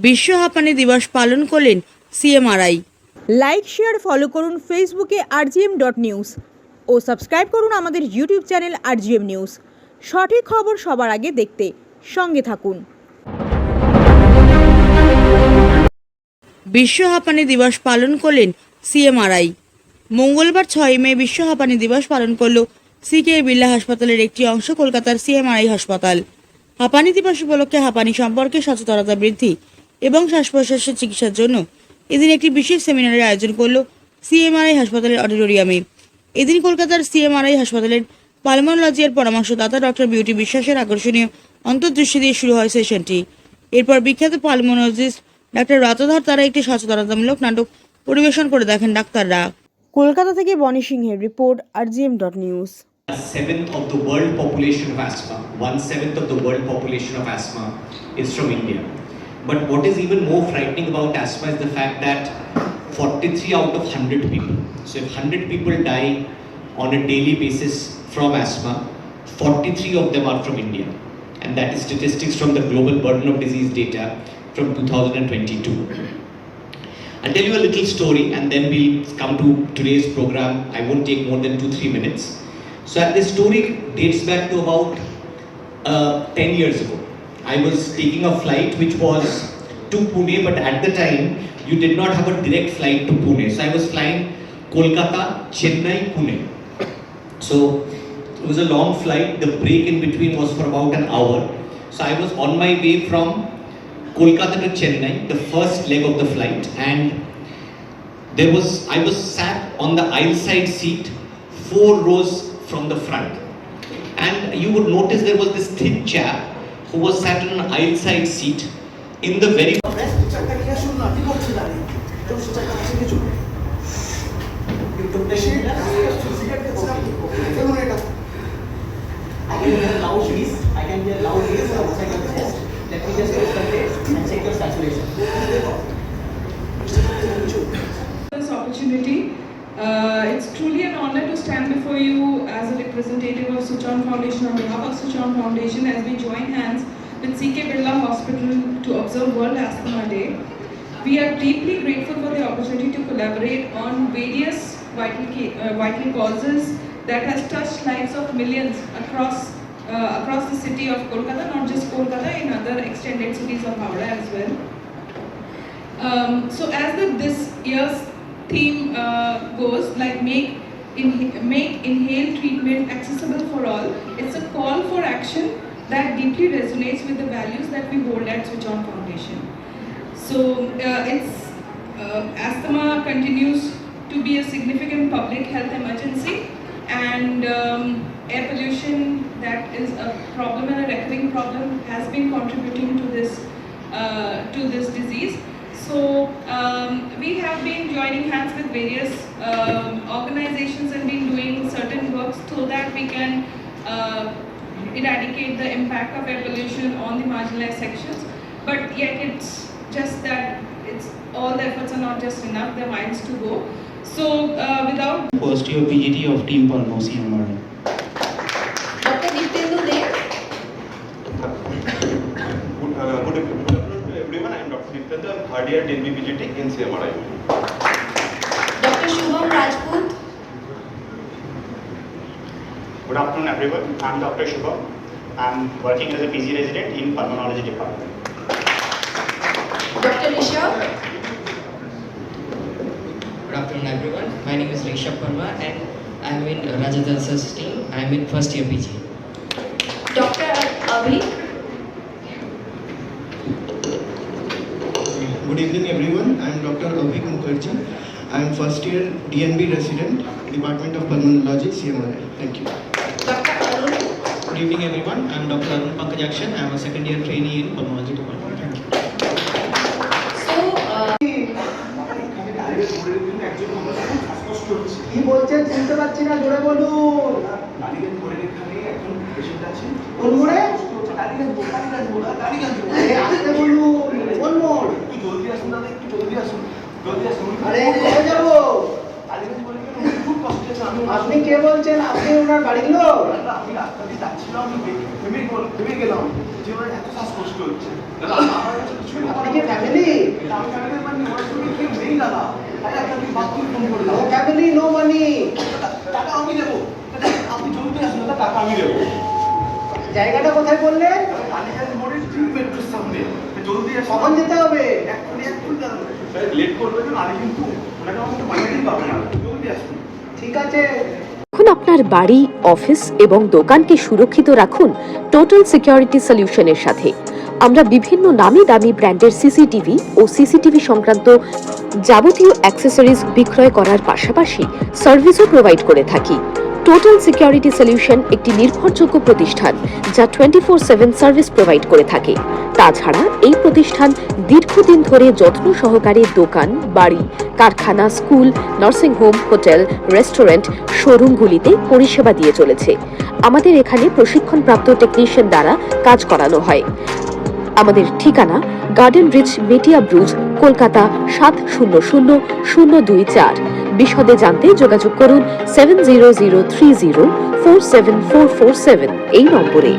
বিশ্ব হাঁপানি দিবস পালন করলেন সিএমআরআই। লাইক শেয়ার ফলো করুন ফেসবুকে rgm.news ও সাবস্ক্রাইব করুন আমাদের ইউটিউব চ্যানেল rgm নিউজ। সঠিক খবর সবার আগে দেখতে সঙ্গে থাকুন। বিশ্ব হাঁপানি দিবস পালন করলেন সিএমআরআই। মঙ্গলবার 6 মে বিশ্ব হাঁপানি দিবস পালন করল সিকে বিড়লা হাসপাতালের একটি অংশ কলকাতার সিএমআরআই হাসপাতাল। হাঁপানি দিবস উপলক্ষে হাঁপানি সম্পর্কে সচেতনতা বৃদ্ধি এবং শ্বাস প্রশ্বাসের চিকিৎসার জন্য এদিন একটি বিশেষ সেমিনারের আয়োজন করল সিএমআরআই হাসপাতালের অডিটোরিয়ামে। এদিন কলকাতার সিএমআরআই হাসপাতালের পালমোনোলজির পরামর্শদাতা ডক্টর বিউটি বিশ্বাসের আকর্ষণীয় অন্তর্দৃষ্টি দিয়ে শুরু হয় সেশনটি। এরপর বিখ্যাত পালমোনোলজিস্ট ডাক্তার রাতধর তারা একটি সচেতনতামূলক নাটক পরিবেশন করে দেখেন ডাক্তাররা। কলকাতা থেকে বনি সিংহের report rgm.news। 1/7 of the world population of asthma, 1/7 of the world population of asthma is from India. But what is even more frightening about asthma is the fact that 43 out of 100 people, so if 100 people die on a daily basis from asthma, 43 of them are from India. And that is statistics from the Global Burden of Disease data from 2022. I'll tell you a little story and then we'll come to today's program. I won't take more than 2-3 minutes. So this story dates back to about 10 years ago. I was taking a flight which was to Pune, but at the time you did not have a direct flight to Pune. So I was flying Kolkata, Chennai, Pune. So it was a long flight. The break in between was for about an hour. So I was on my way from Kolkata to Chennai, the first leg of the flight, and I was sat on the aisle side seat, 4 rows from the front. And you would notice there was this thin chap who was sat on an aisle side seat in the very I can hear loud breeze outside of the chest. Let me just press the face and check your saturation. This opportunity. It's truly an honor to stand before you as a representative of Switch On Foundation on behalf of Switch On Foundation as we join hands with CK Birla Hospital to observe World Asthma Day. We are deeply grateful for the opportunity to collaborate on various vital causes that has touched lives of millions across the city of Kolkata, not just Kolkata, in other extended cities of Howrah as well. So as this year's theme goes, like make inhaled treatment accessible for all, it's a call for action that deeply resonates with the values that we hold at Switch On Foundation. So asthma continues to be a significant public health emergency, and air pollution, that is a problem and a recurring problem, has been contributing to this disease. So we have been joining hands with various organizations and been doing certain works so that we can eradicate the impact of air pollution on the marginalized sections. But yet it's just that all the efforts are not just enough, there are miles to go. So without first year PGT of Team Palmo CMRI. Dr. Nityendu Dev. Good afternoon to everyone. I am Dr. Nityendu. I am third year DNB PGT in CMRI. Dr. Shubham Rajput. Good afternoon everyone. I am Dr. Shubham. I am working as a PG resident in Pulmonology department. Dr. Rishabh. Good afternoon everyone. My name is Rishabh Parma and I am in Rajadas's team. I am in first year PG. Dr. Abhi. Good evening everyone. I am Dr. Abhik Mukherjee. I am first year DNB resident, Department of Pulmonology, CMRI. Thank you. Dr. Arun. Good evening everyone. I am Dr. Arun Pankajakshan. I am a second year trainee in Pulmonology department. Thank you. কি বলছেন শুনতে পাচ্ছি না, জোরে বলুন। কোন মোড়ে? আসতে বলুন। কোন মোড়? একটু জলদি আসুন দাদা, একটু জলদি আসুন। আরে কোথায় যাবো? খুব কষ্ট হচ্ছে। আপনি কে বলছেন? আপনি ওনার বাড়ির লোক? আমি রাস্তা দিয়ে যাচ্ছিলাম, আমি ভেবে গেলাম যে ওনার এত শ্বাসকষ্ট হচ্ছে। আপনি কি ফ্যামিলি আমি ফ্যামিলি মেম্বার নেই, ওনার সঙ্গে কেউ নেই দাদা। তাই আপনাকে বাথরুম ফোন করে দাও। Family no money. টাকা আমি দেবো। আপনি জলদি আসুন দাদা, টাকা আমি দেবো। জায়গাটা কোথায় বললেন? কালীঘাট মোড়ের ঠিক মেট্রোর সামনে। জলদি আসুন। কখন যেতে হবে? এক্ষুনি দাঁড়ান। লেট করবেন না, আমি কিন্তু ওনাকে আমাকে বানিয়েই পাবো না। জলদি আসুন। ঠিক আছে। এখন আপনার বাড়ি, অফিস এবং দোকানকে সুরক্ষিত রাখুন টোটাল সিকিউরিটি সলিউশনের সাথে। আমরা বিভিন্ন নামি দামি ব্র্যান্ডের সিসিটিভি ও সিসিটিভি সংক্রান্ত যাবতীয় অ্যাক্সেসরিজ বিক্রয় করার পাশাপাশি সার্ভিসও প্রোভাইড করে থাকি। টোটাল সিকিউরিটি সলিউশন একটি নির্ভরযোগ্য প্রতিষ্ঠান যা 24/7 সার্ভিস প্রোভাইড করে থাকে। তাছাড়া এই প্রতিষ্ঠান দীর্ঘদিন ধরে যত্ন সহকারে দোকান, বাড়ি, কারখানা, school, nursing home, hotel, restaurant, শোরুমগুলিতে পরিষেবা দিয়ে চলেছে। আমাদের এখানে প্রশিক্ষণপ্রাপ্ত টেকনিশিয়ান দ্বারা কাজ করানো হয়। আমাদের ঠিকানা গার্ডেন রিচ, মেটিয়া ব্রুজ, কলকাতা 700024। বিশদে জানতে যোগাযোগ করুন 7003047447 এই নম্বরে।